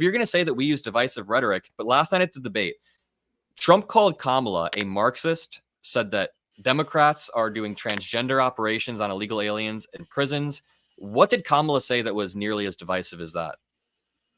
you're going to say that we use divisive rhetoric, but last night at the debate, Trump called Kamala a Marxist, said that Democrats are doing transgender operations on illegal aliens in prisons. What did Kamala say that was nearly as divisive as that?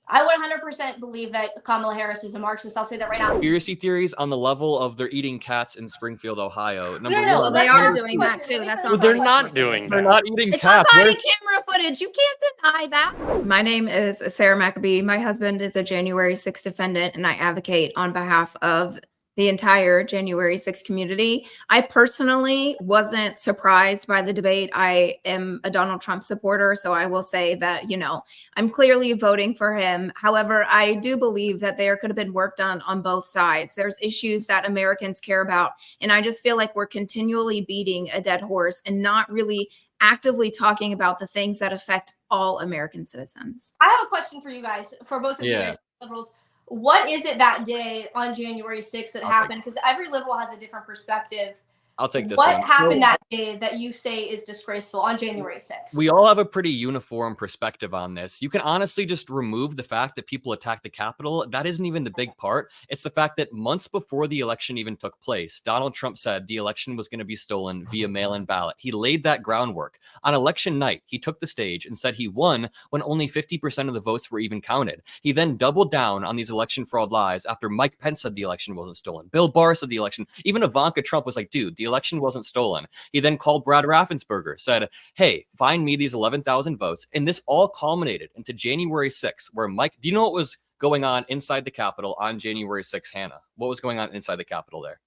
I 100% believe that Kamala Harris is a Marxist. I'll say that right now. Conspiracy theories on the level of they're eating cats in Springfield, Ohio. No, they are doing that too. That's not. They're not doing that. They're not eating it's cats. on body camera footage. You can't deny that. My name is Sarah Maccabee. My husband is a January 6th defendant, and I advocate on behalf of the entire January 6th community. I personally wasn't surprised by the debate. I am a Donald Trump supporter, so I will say that, you know, I'm clearly voting for him. However, I do believe that there could have been work done on both sides. There's issues that Americans care about, and I just feel like we're continually beating a dead horse and not really actively talking about the things that affect all American citizens. I have a question for you guys, for both of you guys, liberals. What is it that day on January 6th that happened? Because every liberal has a different perspective. I'll take this one. What happened that day that you say is disgraceful on January 6th? We all have a pretty uniform perspective on this. You can honestly just remove the fact that people attacked the Capitol. That isn't even the big part. It's the fact that months before the election even took place, Donald Trump said the election was going to be stolen via mail-in ballot. He laid that groundwork. On election night, he took the stage and said he won when only 50% of the votes were even counted. He then doubled down on these election fraud lies after Mike Pence said the election wasn't stolen. Bill Barr said the election. Even Ivanka Trump was like, dude, the election wasn't stolen. He then called Brad Raffensperger, said, hey, find me these 11,000 votes. And this all culminated into January 6th, where Mike, do you know what was going on inside the Capitol on January 6th, Hannah? What was going on inside the Capitol there?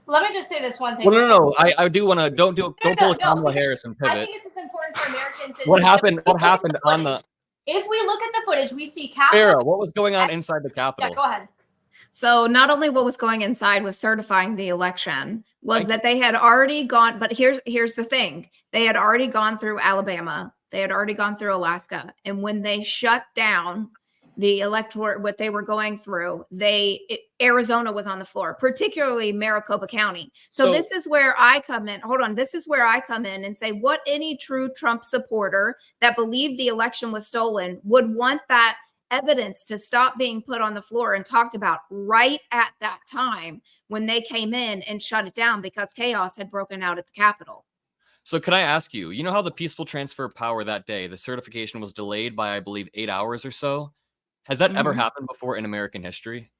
Let me just say this one thing. Well, no. I do want to, don't pull Kamala Harris and pivot. I think it's just important for Americans. What happened on the... If we look at the footage, we see Capitol. Sarah, what was going on inside the Capitol? Yeah, go ahead. So not only what was going inside was certifying the election, was that they had already gone, but here's the thing. They had already gone through Alabama. They had already gone through Alaska. And when they shut down the electorate, what they were going through, Arizona was on the floor, particularly Maricopa County. So this is where I come in. Hold on. This is where I come in and say what any true Trump supporter that believed the election was stolen would want that evidence to stop being put on the floor and talked about right at that time when they came in and shut it down because chaos had broken out at the Capitol. So can I ask you, you know how the peaceful transfer of power that day, the certification was delayed by, I believe, 8 hours or so? Has that ever happened before in American history?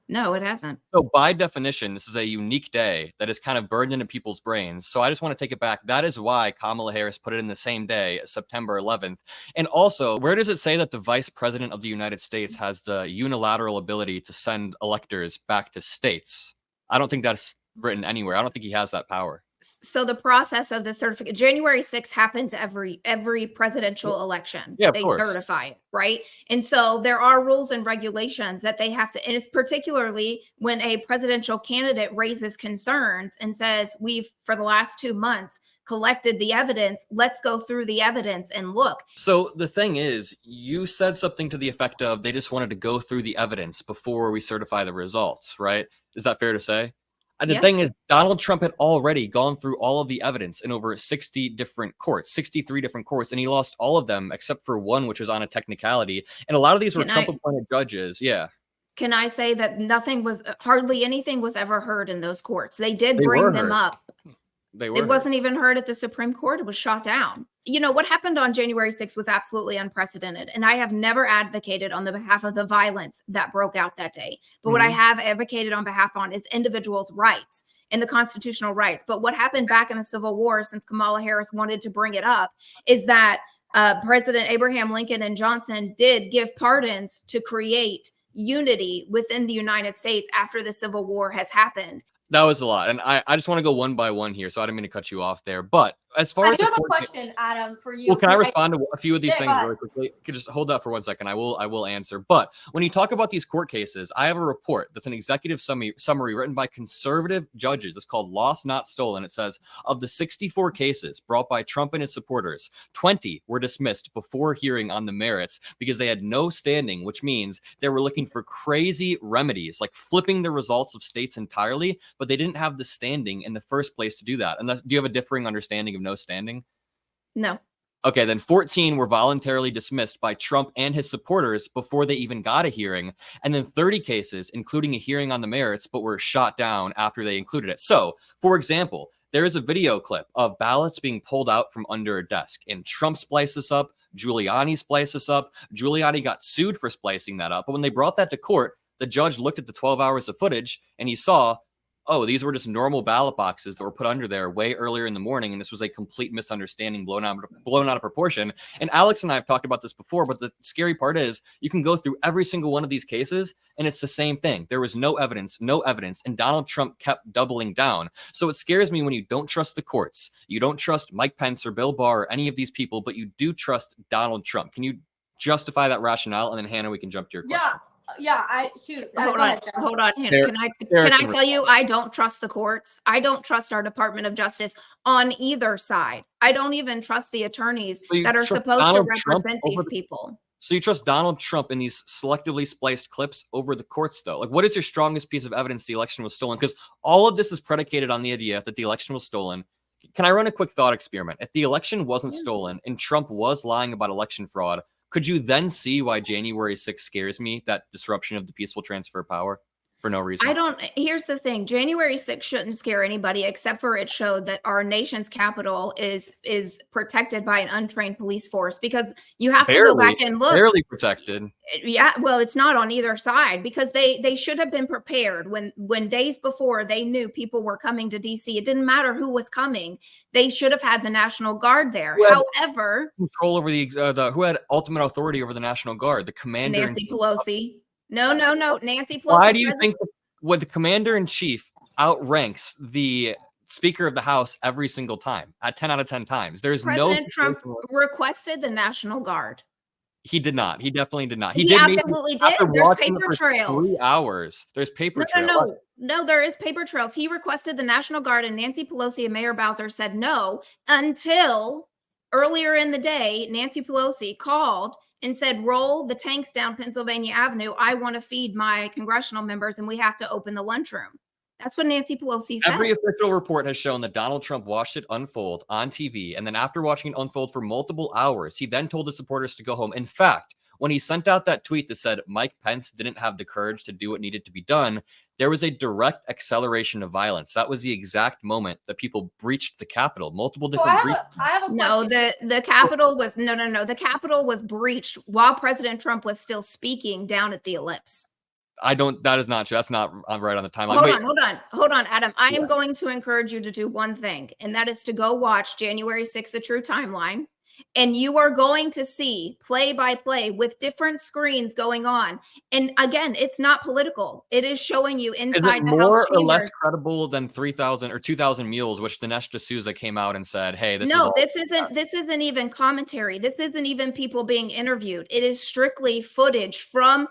No, it hasn't. So by definition, this is a unique day that is kind of burned into people's brains. So I just want to take it back. That is why Kamala Harris put it in the same day, September 11th. And also, where does it say that the vice president of the United States has the unilateral ability to send electors back to states? I don't think that's written anywhere. I don't think he has that power. So the process of the certificate, January 6th happens every presidential election. Yeah, they certify it, right? And so there are rules and regulations that they have to, and it's particularly when a presidential candidate raises concerns and says, we've, for the last 2 months, collected the evidence. Let's go through the evidence and look. So the thing is, you said something to the effect of they just wanted to go through the evidence before we certify the results, right? Is that fair to say? And the thing is, Donald Trump had already gone through all of the evidence in over 60 different courts, 63 different courts, and he lost all of them except for one, which was on a technicality. And a lot of these were Trump-appointed judges. Yeah. Can I say that hardly anything was ever heard in those courts? They did bring them up. It wasn't even heard at the Supreme Court. It was shot down. You know, what happened on January 6th was absolutely unprecedented. And I have never advocated on the behalf of the violence that broke out that day. But what I have advocated on behalf on is individuals' rights and the constitutional rights. But what happened back in the Civil War, since Kamala Harris wanted to bring it up, is that President Abraham Lincoln and Johnson did give pardons to create unity within the United States after the Civil War has happened. That was a lot. And I just want to go one by one here, so I didn't mean to cut you off there. But as far as I do have a question, Adam, for you. Well, can I respond to a few of these things really quickly? Could just hold that for 1 second. I will answer. But when you talk about these court cases, I have a report that's an executive summary written by conservative judges. It's called Lost Not Stolen. It says of the 64 cases brought by Trump and his supporters, 20 were dismissed before hearing on the merits because they had no standing, which means they were looking for crazy remedies, like flipping the results of states entirely, but they didn't have the standing in the first place to do that. Unless, do you have a differing understanding of no standing? No. Okay, then 14 were voluntarily dismissed by Trump and his supporters before they even got a hearing. And then 30 cases, including a hearing on the merits, but were shot down after they included it. So, for example, there is a video clip of ballots being pulled out from under a desk, and Trump spliced this up. Giuliani spliced this up. Giuliani got sued for splicing that up. But when they brought that to court, the judge looked at the 12 hours of footage and he saw, oh, these were just normal ballot boxes that were put under there way earlier in the morning, and this was a complete misunderstanding, blown out of proportion. And Alex and I have talked about this before, but the scary part is you can go through every single one of these cases, and it's the same thing. There was no evidence, and Donald Trump kept doubling down. So it scares me when you don't trust the courts, you don't trust Mike Pence or Bill Barr or any of these people, but you do trust Donald Trump. Can you justify that rationale? And then, Hannah, we can jump to your question. Hold on, Hannah. Can I tell you, I don't trust the courts. I don't trust our Department of Justice on either side. I don't even trust the attorneys that are supposed to represent these people. So you trust Donald Trump in these selectively spliced clips over the courts, though? Like, what is your strongest piece of evidence the election was stolen? Because all of this is predicated on the idea that the election was stolen. Can I run a quick thought experiment? If the election wasn't stolen and Trump was lying about election fraud, could you then see why January 6th scares me, that disruption of the peaceful transfer of power? For no reason. Here's the thing. January 6th shouldn't scare anybody, except for it showed that our nation's capital is protected by an untrained police force, because you have to go back and look. Barely protected. Yeah, well, it's not on either side, because they should have been prepared when days before they knew people were coming to DC. It didn't matter who was coming. They should have had the National Guard there. However, control over who had ultimate authority over the National Guard? The commander. Nancy Pelosi. No. Nancy Pelosi. Why do you think when the commander-in-chief outranks the Speaker of the House every single time at 10 out of 10 times? There's President Trump requested the National Guard. He did not. He definitely did not. He absolutely did. There's paper trails. 3 hours. There's paper trails. No, there is paper trails. He requested the National Guard, and Nancy Pelosi and Mayor Bowser said no until earlier in the day. Nancy Pelosi called and said, roll the tanks down Pennsylvania Avenue. I want to feed my congressional members, and we have to open the lunchroom. That's what Nancy Pelosi said. Every official report has shown that Donald Trump watched it unfold on TV, and then after watching it unfold for multiple hours, he then told his supporters to go home. In fact, when he sent out that tweet that said Mike Pence didn't have the courage to do what needed to be done, there was a direct acceleration of violence. That was the exact moment that people breached the Capitol. Multiple different breaches. I have a question. No, the Capitol was no. The Capitol was breached while President Trump was still speaking down at the Ellipse. That is not true. That's not right on the timeline. Hold on, Adam. I am going to encourage you to do one thing, and that is to go watch January 6th, The True Timeline. And you are going to see play by play with different screens going on. And again, it's not political. It is showing you inside the House more chambers. Or less credible than 3,000 or 2,000 Mules, which Dinesh D'Souza came out and said, "Hey, this isn't even commentary. This isn't even people being interviewed. It is strictly footage from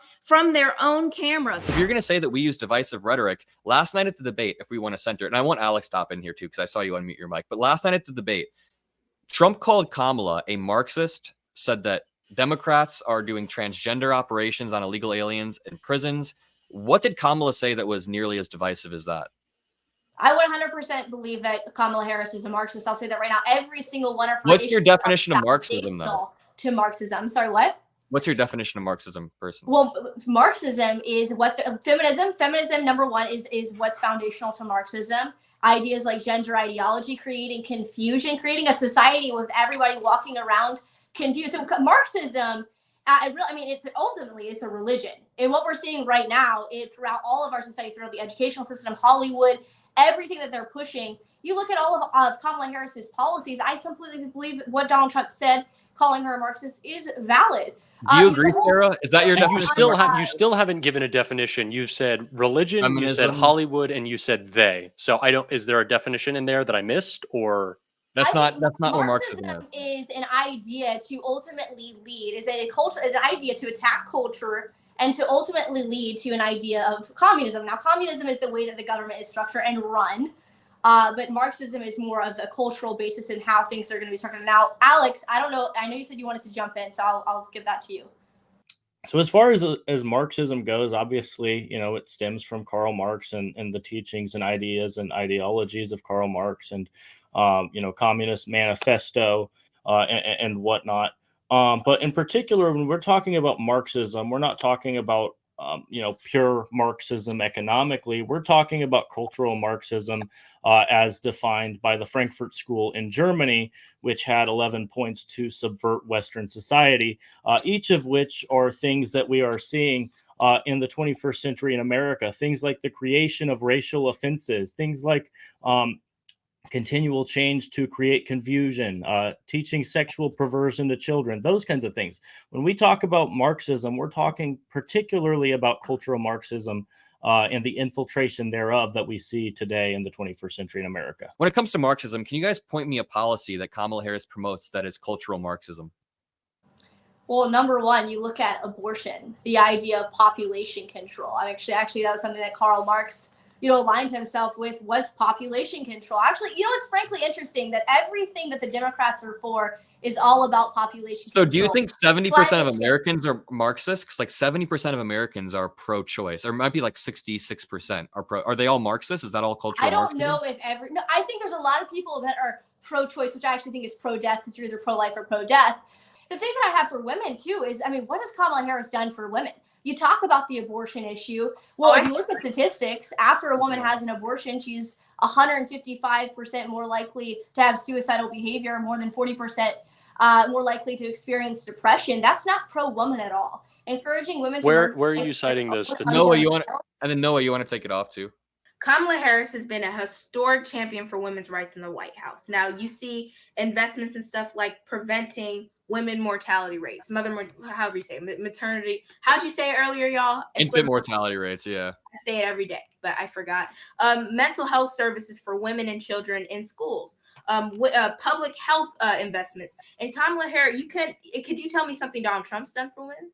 their own cameras." If you're going to say that we use divisive rhetoric, last night at the debate, if we want to center it, and I want Alex to stop in here too, because I saw you unmute your mic. But last night at the debate, Trump called Kamala a Marxist, said that Democrats are doing transgender operations on illegal aliens in prisons. What did Kamala say that was nearly as divisive as that? I 100% believe that Kamala Harris is a Marxist. I'll say that right now. Every single one of her What's your definition of Marxism, though? To Marxism. I'm sorry, what? What's your definition of Marxism, person? Well, Marxism is what feminism number one is what's foundational to Marxism. Ideas like gender ideology, creating confusion, creating a society with everybody walking around confused. So Marxism, it's ultimately a religion. And what we're seeing right now, throughout all of our society, throughout the educational system, Hollywood, everything that they're pushing. You look at all of Kamala Harris's policies. I completely believe what Donald Trump said, calling her a Marxist, is valid. Do you agree, Sarah? Is that your definition? You still haven't given a definition. You've said religion, feminism. You said Hollywood, and you said they. So is there a definition in there that I missed, or that's not what Marxism is? An idea to ultimately lead, is a culture, an idea to attack culture and to ultimately lead to an idea of communism. Now, communism is the way that the government is structured and run. But Marxism is more of a cultural basis in how things are going to be structured. Now, Alex, I don't know. I know you said you wanted to jump in, so I'll give that to you. So as far as Marxism goes, obviously, it stems from Karl Marx and the teachings and ideas and ideologies of Karl Marx and, Communist Manifesto, and whatnot. But in particular, when we're talking about Marxism, we're not talking about pure Marxism economically. We're talking about cultural Marxism as defined by the Frankfurt School in Germany, which had 11 points to subvert Western society, each of which are things that we are seeing in the 21st century in America. Things like the creation of racial offenses, things like continual change to create confusion, teaching sexual perversion to children, those kinds of things. When we talk about Marxism, we're talking particularly about cultural Marxism and the infiltration thereof that we see today in the 21st century in America. When it comes to Marxism, can you guys point me a policy that Kamala Harris promotes that is cultural Marxism? Well, number one, you look at abortion, the idea of population control. Actually, that was something that Karl Marx aligned himself with, was population control. Actually, it's frankly interesting that everything that the Democrats are for is all about population control. So do you think 70% of Americans are Marxists? Because like 70% of Americans are pro-choice, or it might be like 66% are pro. Are they all Marxists? Is that all cultural I don't Marxism? know if no, I think there's a lot of people that are pro-choice, which I actually think is pro-death, because you're either pro-life or pro-death. The thing that I have for women too is, what has Kamala Harris done for women? You talk about the abortion issue. Well, if you look at statistics, after a woman has an abortion, she's 155% more likely to have suicidal behavior, more than 40% more likely to experience depression. That's not pro-woman at all. Encouraging women to where are you citing those statistics? Noah, you want to take it off too? Kamala Harris has been a historic champion for women's rights in the White House. Now, you see investments in stuff like preventing women mortality rates, however you say it, maternity. How'd you say it earlier, y'all? Infant mortality rates, yeah. I say it every day, but I forgot. Mental health services for women and children in schools, public health investments. And Kamala Harris, could you tell me something Donald Trump's done for women?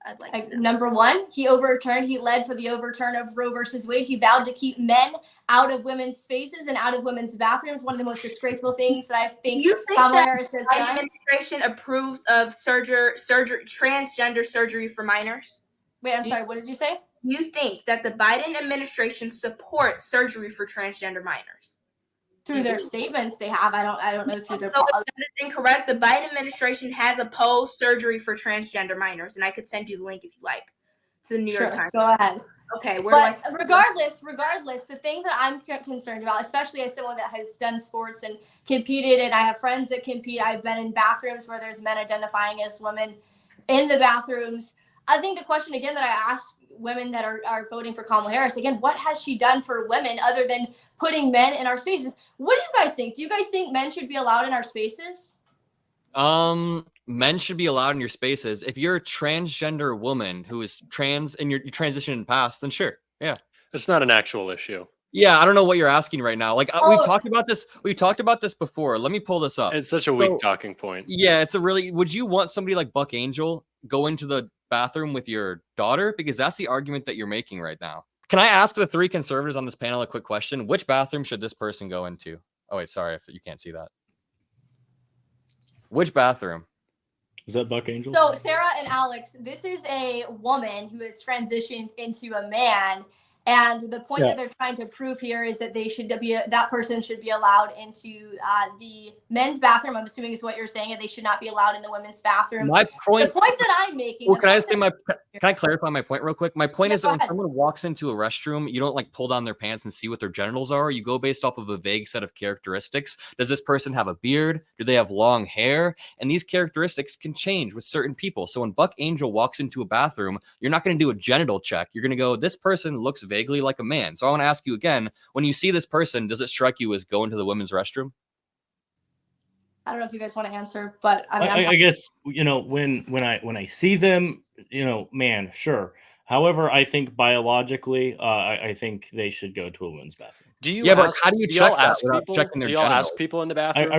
I'd like to know. Number one, he led for the overturn of Roe versus Wade. He vowed to keep men out of women's spaces and out of women's bathrooms. One of the most disgraceful things that I think Kamala Harris has done. The administration approves of transgender surgery for minors? Wait, I'm sorry, what did you say? You think that the Biden administration supports surgery for transgender minors? Through their statements they have. I don't know through their So if that is incorrect, the Biden administration has opposed surgery for transgender minors, and I could send you the link if you like to the New York Times. Go ahead. Okay, regardless, the thing that I'm concerned about, especially as someone that has done sports and competed, and I have friends that compete, I've been in bathrooms where there's men identifying as women in the bathrooms. I think the question again that I ask women that are voting for Kamala Harris, again, what has she done for women other than putting men in our spaces? What do you guys think? Do you guys think men should be allowed in our spaces? Men should be allowed in your spaces. If you're a transgender woman who is trans and you transitioned in the past, then sure. Yeah. It's not an actual issue. Yeah, I don't know what you're asking right now. Like we've talked about this. We've talked about this before. Let me pull this up. It's such a weak talking point. Yeah, would you want somebody like Buck Angel go into the bathroom with your daughter? Because that's the argument that you're making right now. Can I ask the three conservatives on this panel a quick question? Which bathroom should this person go into? Oh wait, sorry if you can't see that. Which bathroom? Is that Buck Angel? So Sarah and Alex, this is a woman who has transitioned into a man. And the point that they're trying to prove here is that that person should be allowed into the men's bathroom. I'm assuming is what you're saying, and they should not be allowed in the women's bathroom. The point that I'm making. Well, can I clarify my point real quick? My point is that when someone walks into a restroom, you don't like pull down their pants and see what their genitals are. You go based off of a vague set of characteristics. Does this person have a beard? Do they have long hair? And these characteristics can change with certain people. So when Buck Angel walks into a bathroom, you're not going to do a genital check. You're going to go, this person looks vaguely like a man. So I want to ask you again, when you see this person, does it strike you as going to the women's restroom? I don't know if you guys want to answer, but I guess, when I see them, man, sure. However, I think biologically, I think they should go to a women's bathroom. But how do you check that without checking their genitals? Ask people in the bathroom? I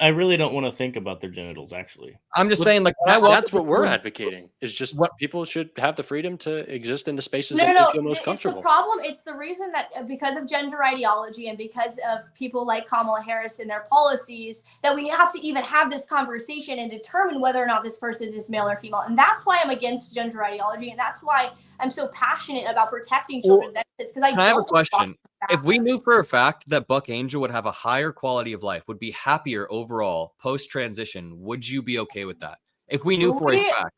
really don't want to think about their genitals, actually. I'm just saying, like, that's what we're advocating. Is just what people should have the freedom to exist in the spaces that they feel most comfortable. It's the problem. It's the reason that because of gender ideology and because of people like Kamala Harris and their policies that we have to even have this conversation and determine whether or not this person is male or female. And that's why I'm against gender ideology, and that's why I'm so passionate about protecting children's exits, because I have a question. if we knew for a fact that Buck Angel would have a higher quality of life, would be happier overall post transition, would you be okay with that? If we knew for a fact.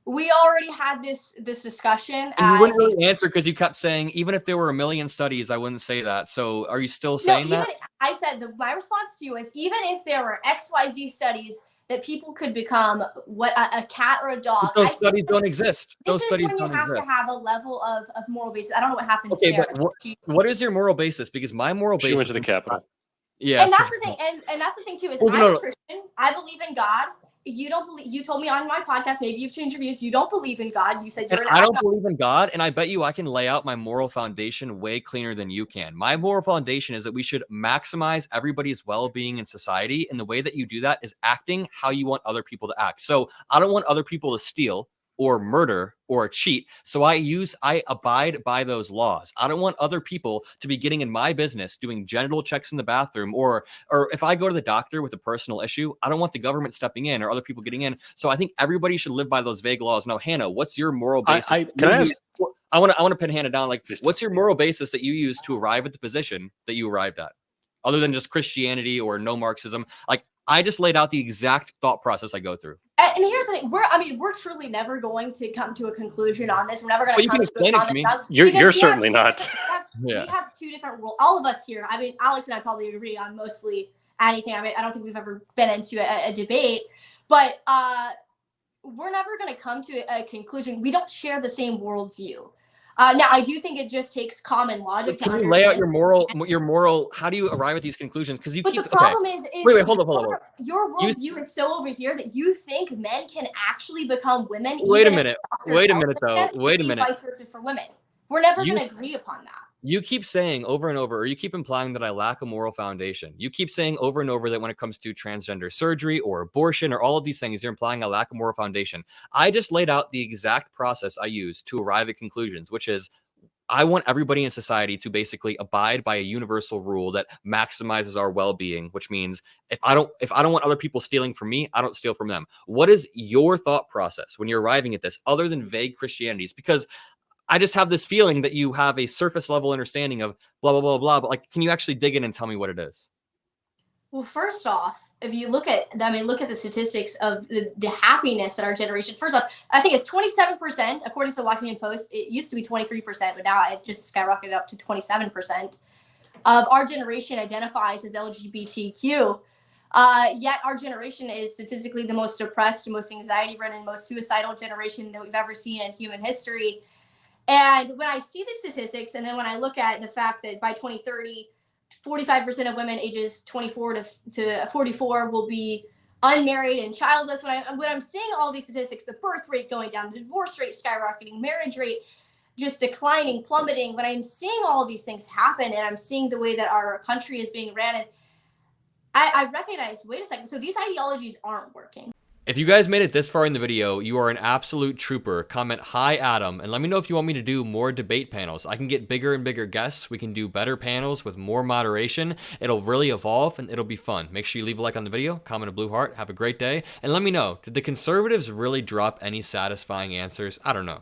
We already had this discussion. And you wouldn't really answer because you kept saying, even if there were a million studies, I wouldn't say that. So are you still saying that? I said my response to you is, even if there were XYZ studies that people could become what a cat or a dog. But those studies don't exist. Those studies don't exist. This is when you have to have a level of moral basis. I don't know what happened. Okay, but what is your moral basis? Because my moral basis. She went to the Capitol. Yeah, and that's the thing. And that's the thing too. Is I'm a Christian. I believe in God. You don't believe. You told me on my podcast. Maybe you've changed your views. You don't believe in God. You said you're. I don't believe in God, and I bet you I can lay out my moral foundation way cleaner than you can. My moral foundation is that we should maximize everybody's well-being in society, and the way that you do that is acting how you want other people to act. So I don't want other people to steal or murder or cheat. So I abide by those laws. I don't want other people to be getting in my business, doing genital checks in the bathroom, or if I go to the doctor with a personal issue, I don't want the government stepping in or other people getting in. So I think everybody should live by those vague laws. Now, Hannah, what's your moral basis? I want to pin Hannah down. Like, what's your moral basis that you use to arrive at the position that you arrived at, other than just Christianity or no Marxism? Like, I just laid out the exact thought process I go through. And here's the thing: we're truly never going to come to a conclusion on this. We're never going to come to a common. You're certainly not. We have two different rules. All of us here. I mean, Alex and I probably agree on mostly anything. I mean, I don't think we've ever been into a debate, but we're never going to come to a conclusion. We don't share the same worldview. Now, I do think it just takes common logic to understand. Lay out your moral. How do you arrive at these conclusions? Because you. But the problem is wait, hold on. Your worldview is so over here that you think men can actually become women. Wait a minute, though. Wait a minute. Vice versa for women. We're never going to agree upon that. You keep saying over and over, or you keep implying that I lack a moral foundation. You keep saying over and over that when it comes to transgender surgery or abortion or all of these things, you're implying I lack a moral foundation. I just laid out the exact process I use to arrive at conclusions, which is I want everybody in society to basically abide by a universal rule that maximizes our well-being, which means if I don't want other people stealing from me, I don't steal from them. What is your thought process when you're arriving at this, other than vague Christianities? Because I just have this feeling that you have a surface level understanding of blah, blah, blah, blah. But like, can you actually dig in and tell me what it is? Well, first off, if you look at the statistics of the happiness that our generation, first off, I think it's 27%, according to the Washington Post. It used to be 23%, but now it just skyrocketed up to 27% of our generation identifies as LGBTQ. Yet our generation is statistically the most depressed, most anxiety-ridden, most suicidal generation that we've ever seen in human history. And when I see the statistics, and then when I look at the fact that by 2030, 45% of women ages 24 to 44 will be unmarried and childless. When I'm seeing all these statistics, the birth rate going down, the divorce rate skyrocketing, marriage rate just declining, plummeting, when I'm seeing all of these things happen and I'm seeing the way that our country is being ran, I recognize, wait a second, so these ideologies aren't working. If you guys made it this far in the video, you are an absolute trooper. Comment hi Adam and let me know if you want me to do more debate panels. I can get bigger and bigger guests. We can do better panels with more moderation. It'll really evolve and it'll be fun. Make sure you leave a like on the video, comment a blue heart, have a great day, and let me know, did the conservatives really drop any satisfying answers? I don't know.